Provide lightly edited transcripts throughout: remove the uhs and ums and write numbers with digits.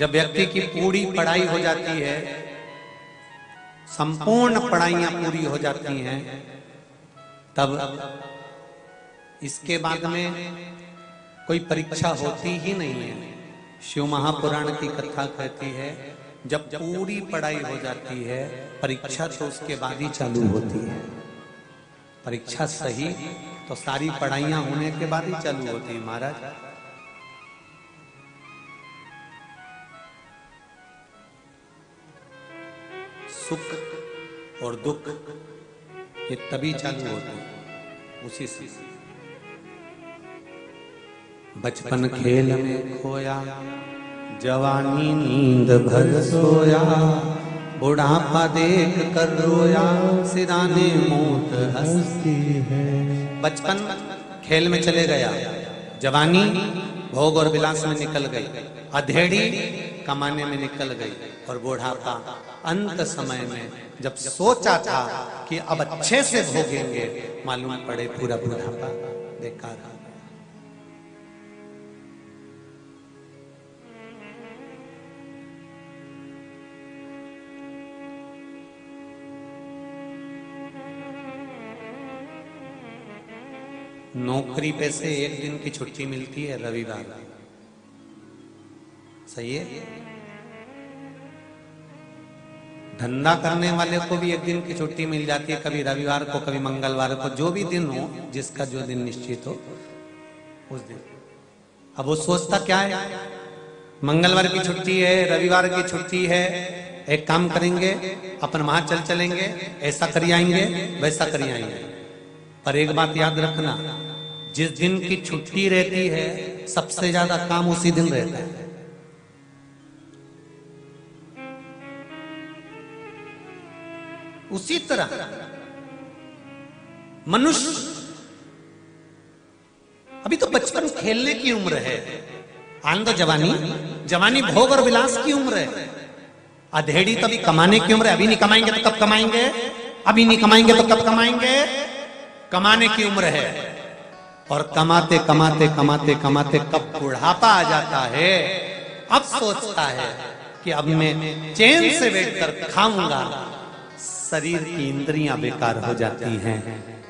जब व्यक्ति की पूरी पढ़ाई हो जाती है, संपूर्ण पढ़ाइयां पूरी हो जाती हैं, तब इसके बाद में कोई परीक्षा होती ही नहीं है। शिव महापुराण की कथा कहती है जब पूरी पढ़ाई हो जाती है, परीक्षा तो उसके बाद ही चालू होती है। परीक्षा सही तो सारी पढ़ाइयां होने के बाद ही चालू होती है महाराज। सुख और दुख ये तभी चालू होते हैं उसी से। बचपन खेल में खोया, जवानी नींद भर सोया, बुढ़ापा देख कर रोया, सिराने मौत हंसती है। बचपन खेल में चले गया, जवानी भोग और विलास में निकल गई, अधेड़ी कमाने में निकल गई, और बुढ़ापा अंत समय में जब सोचा था कि अब अच्छे से भोगेंगे, मालूम पड़े पूरा बुढ़ापा बेकार है। नौकरी पे से एक दिन की छुट्टी मिलती है रविवार, सही है। धंधा करने वाले को भी एक दिन की छुट्टी मिल जाती है, कभी रविवार को, कभी मंगलवार को, जो भी दिन हो, जिसका जो दिन निश्चित हो उस दिन। अब वो सोचता क्या है, मंगलवार की छुट्टी है, रविवार की छुट्टी है, एक काम करेंगे, अपन वहां चलेंगे, ऐसा करी आएंगे, वैसा करी आएंगे। पर एक बात याद रखना, जिस दिन की छुट्टी रहती है सबसे ज्यादा काम उसी दिन रहता है। उसी तरह मनुष्य, अभी तो बचपन खेलने की उम्र है, आनंद जवानी, जवानी भोग और विलास की उम्र है, अधेड़ी तो अभी कमाने की उम्र है। अभी नहीं कमाएंगे तो कब कमाएंगे, अभी नहीं कमाएंगे तो कब कमाएंगे, कमाने की उम्र है। और कमाते कमाते कमाते कमाते कब बुढ़ापा आ जाता है, अब सोचता है कि अब मैं चैन से बैठकर खाऊंगा। शरीर की इंद्रियां बेकार हो जाती हैं,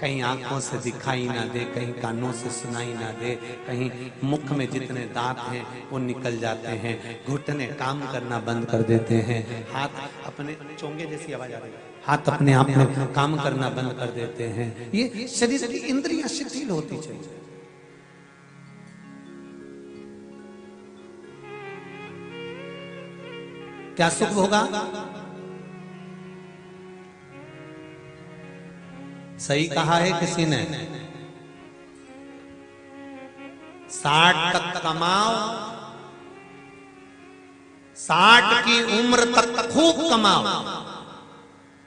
कहीं आंखों से दिखाई ना दे, कहीं कानों से सुनाई ना दे, कहीं मुख में जितने दांत हैं वो निकल जाते हैं, घुटने काम करना बंद कर देते हैं, हाथ अपने चोंगे जैसी आवाज आ रही है, हाथ अपने आप में काम करना बंद कर देते हैं। ये शरीर की इंद्रियां शिथिल होती चली। क्या सुख होगा? सही कहा है किसी ने, 60 तक कमाओ, 60 की उम्र तक खूब कमाओ,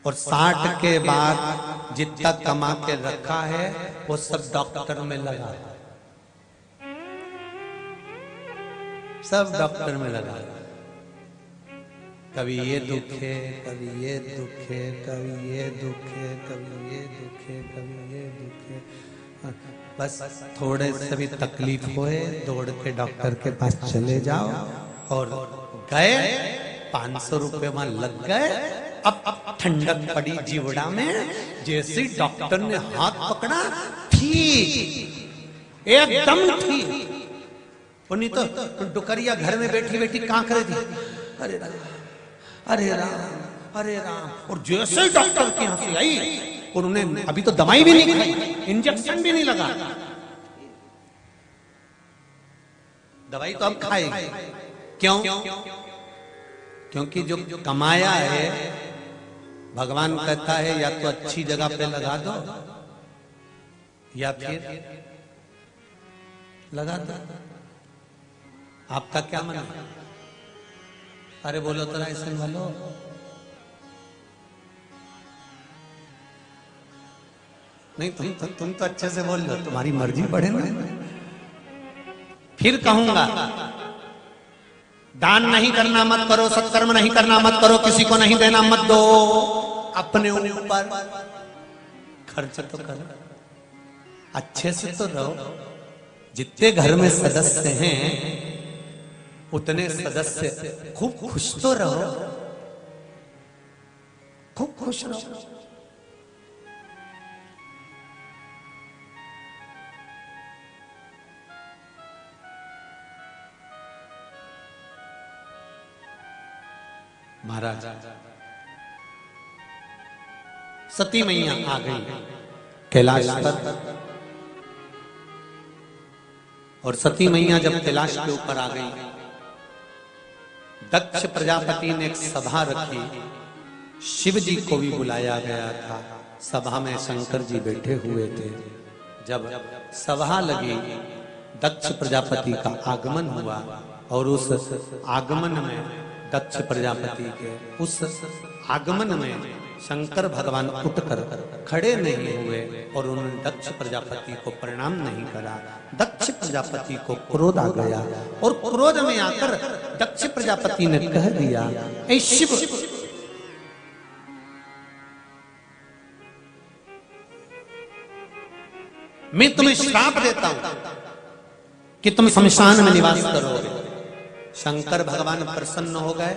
और 60 के बाद जितना कमा के रखा है वो सब डॉक्टर में लगा, सब डॉक्टर में लगा। कभी ये दुख है, कभी ये दुख है, कभी ये दुख है, कभी ये दुख है, कभी ये दुख है। बस थोड़े से भी तकलीफ होए दौड़ के डॉक्टर के पास चले जाओ, और गए 500 रुपए वहां लग गए। अब ठंडक पड़ी जीवड़ा में, जैसे डॉक्टर ने हाथ पकड़ा, ठीक एकदम ठीक। और नहीं तो डुकरिया घर में बैठी बैठी कहां करे थी, अरे राम, अरे राम, अरे राम। और जैसे डॉक्टर के यहां से आई, और उन्हें अभी तो दवाई भी नहीं खाई, इंजेक्शन भी नहीं लगा, दवाई तो अब खाएगी। क्यों? क्योंकि जो कमाया है, भगवान कहता है या तो अच्छी जगह पे लगा दो, या फिर लगा दो। आपका क्या मन है? अरे बोलो तो ऐसे बोलो। नहीं तुम तो अच्छे से बोल लो, तुम्हारी मर्जी पड़े ना। फिर कहूंगा, दान नहीं करना मत करो, सत्कर्म नहीं करना मत करो, किसी को नहीं देना मत दो, अपने ऊपर खर्च तो करो, अच्छे से तो रहो। जितने घर में सदस्य हैं उतने सदस्य खूब खुश तो रहो, खूब खुश रहो। महाराज सती मैया आ गई कैलाश पर, और सती मैया जब कैलाश के ऊपर आ गई, दक्ष प्रजापति ने एक सभा रखी, शिव जी को भी बुलाया गया था। सभा में शंकर जी बैठे हुए थे। जब सभा लगी, दक्ष प्रजापति का आगमन हुआ, और उस आगमन में दक्ष प्रजापति के उस आगमन में शंकर भगवान उठकर खड़े नहीं हुए और उन्होंने दक्ष प्रजापति को प्रणाम नहीं करा। दक्ष प्रजापति को क्रोध आ गया, और क्रोध में आकर दक्ष प्रजापति ने कह दिया, ऐ शिव, मैं तुम्हें श्राप देता हूं कि तुम शमशान में निवास करोगे। शंकर भगवान प्रसन्न हो गए,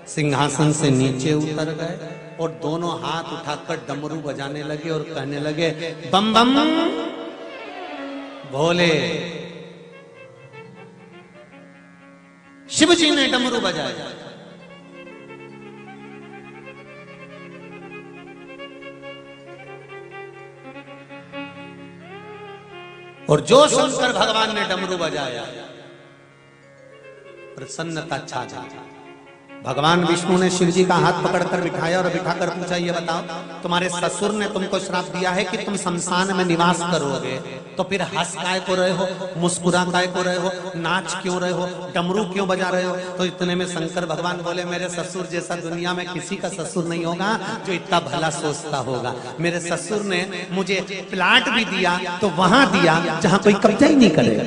सिंहासन से नीचे उतर गए और दोनों हाथ उठाकर डमरू बजाने लगे और कहने लगे, बम बम भोले। शिव जी ने डमरू बजाया, और जो शंकर भगवान ने डमरू बजाया, प्रसन्नता छा गई। भगवान विष्णु ने शिव जी का हाथ पकड़कर बिठाया और बिठाकर पूछा, ये बताओ, तुम्हारे ससुर ने तुमको श्राप दिया है कि तुम शमशान में निवास करोगे, तो फिर हंस काय को रहे हो, मुस्कुरा काय को रहे हो, नाच क्यों रहे हो, डमरू क्यों बजा रहे हो? तो इतने में शंकर भगवान बोले, मेरे ससुर जैसा दुनिया में किसी का ससुर नहीं होगा जो इतना भला सोचता होगा। मेरे ससुर ने मुझे प्लाट भी दिया तो वहां दिया जहां कोई कब्जा ही नहीं करेगा।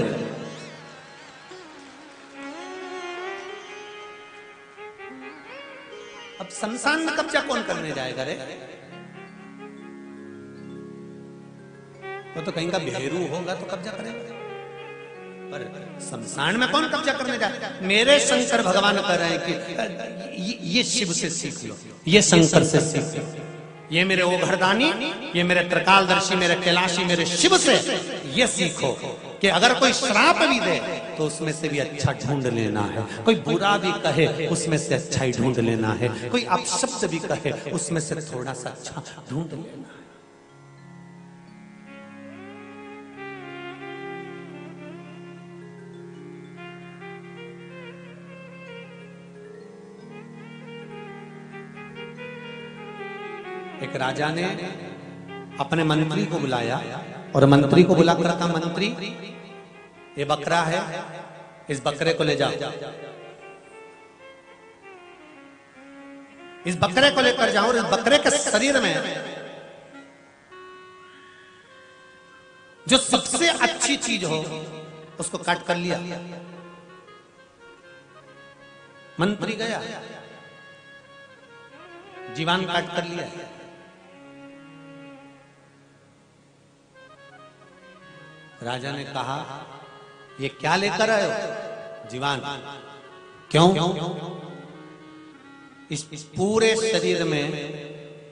अब शमशान में कब्जा कौन करने जाएगा रे? तो कहीं का भेरू होगा तो कब्जा करेगा, पर शमशान में कौन कब्जा करने जाएगा? मेरे शंकर भगवान कह रहे हैं कि ये शिव से सीख लो, ये शंकर से सीख लो, ये मेरे ओघरदानी, ये मेरे त्रिकालदर्शी, मेरे कैलाशी, मेरे शिव से ये सीखो कि अगर कोई श्राप भी दे तो उसमें से भी अच्छा ढूंढ लेना है, कोई बुरा भी कहे उसमें से अच्छा ही ढूंढ लेना है, कोई अपशब्द भी कहे उसमें से थोड़ा सा अच्छा ढूंढ लेना है। एक राजा ने अपने मंत्री को बुलाया और मंत्री को बुलाकर कहा, मंत्री, ये बकरा है, इस बकरे को ले जाओ, इस बकरे को लेकर जाओ और इस बकरे के शरीर में जो सबसे अच्छी चीज हो उसको काट कर लिया। मंत्री गया, जीवान काट कर लिया। राजा ने कहा, ये क्या लेकर आए हो? जीवान। क्यों? इस पूरे शरीर में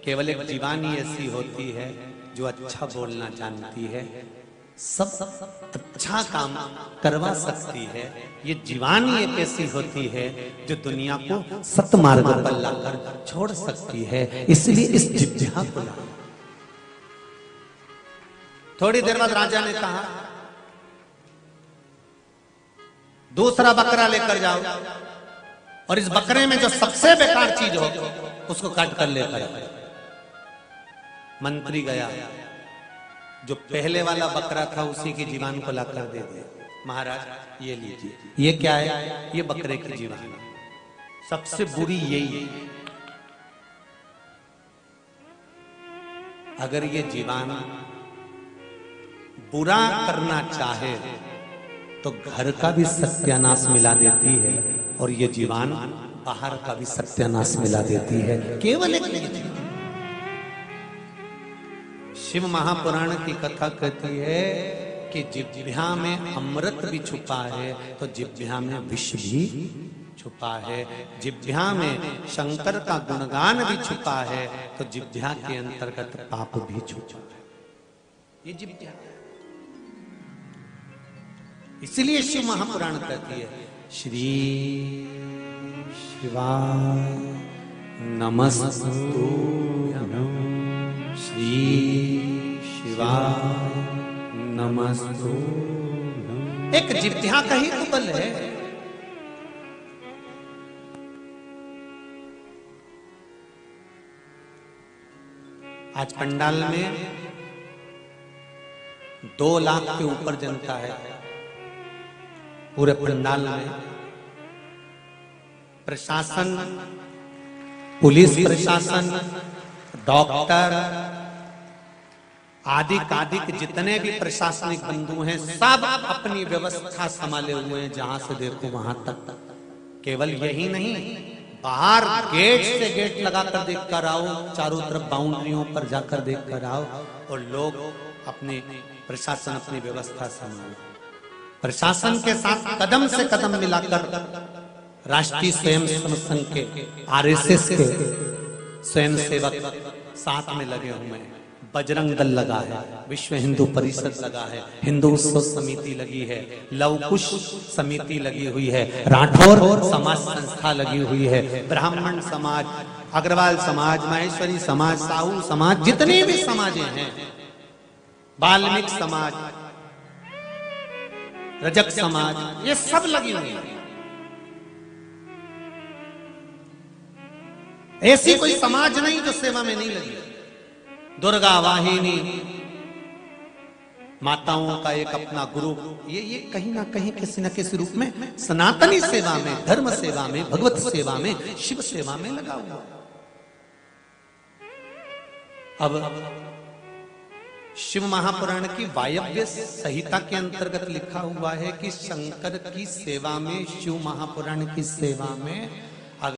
केवल एक जीवान ही ऐसी होती है जो अच्छा बोलना जानती है, सब अच्छा काम करवा सकती है। ये जीवान ही एक ऐसी होती है जो दुनिया को सतमार्ग पर लाकर छोड़ सकती है, इसलिए इस जिज्ञा को ला। थोड़ी देर बाद राजा ने कहा, दूसरा बकरा लेकर जाओ और इस बकरे में जो सबसे बेकार चीज हो उसको काट कर लेकर आओ। मंत्री गया, जो पहले वाला बकरा था उसी की जीवान को लाकर दे दे। महाराज ये लीजिए, ये क्या है? ये बकरे की जीवान, सबसे बुरी यही है। अगर ये जीवान बुरा करना चाहे तो घर का भी सत्यानाश मिला देती है और ये जीवान बाहर का भी सत्यानाश मिला देती है। केवल एक शिव महापुराण की कथा कहती है कि जिह्वा में अमृत भी छुपा है तो जिह्वा में विष भी छुपा है, जिह्वा में शंकर का गुणगान भी छुपा है तो जिह्वा के अंतर्गत पाप भी छुपा है। ये जिह्वा है। इसलिए शिव महापुराण कहती है श्री शिवाय नमस्तुभ्यं, श्री शिवाय नमस्तुभ्यं। एक जिह्वा का ही तो बल है। आज पंडाल में 2 लाख के ऊपर जनता है। पूरे पंडाल में प्रशासन, पुलिस प्रशासन, डॉक्टर आदि जितने भी प्रशासनिक बंधु हैं सब अपनी व्यवस्था संभाले हुए हैं। जहां से देखो वहां तक। केवल यही नहीं, बाहर गेट से गेट लगाकर देख कर आओ, चारों तरफ बाउंड्रियों पर जाकर देख कर आओ और लोग अपने प्रशासन अपनी व्यवस्था संभाले। प्रशासन के साथ कदम से कदम मिलाकर राष्ट्रीय स्वयंसेवक संघ के आरएसएस के स्वयंसेवक साथ में लगे हुए हैं। बजरंग दल लगा है, विश्व हिंदू परिषद लगा है, हिंदू उत्सव समिति लगी है, लवकुश समिति लगी हुई है, राठौर समाज संस्था लगी हुई है, ब्राह्मण समाज, अग्रवाल समाज, माहेश्वरी समाज, साहू समाज, जितने भी समाजें हैं, वाल्मीकि समाज, रजक समाज, ये सब लगी हुई है। ऐसी कोई समाज नहीं जो सेवा में नहीं लगी। दुर्गा वाहिनी, माताओं का एक अपना ग्रुप, ये कहीं ना कहीं किसी न किसी रूप में सनातनी सेवा में, धर्म सेवा में, भगवत सेवा में, शिव सेवा में लगा हुआ। अब शिव महापुराण की वायव्य संहिता के अंतर्गत लिखा हुआ है कि शंकर की सेवा में, शिव महापुराण की सेवा में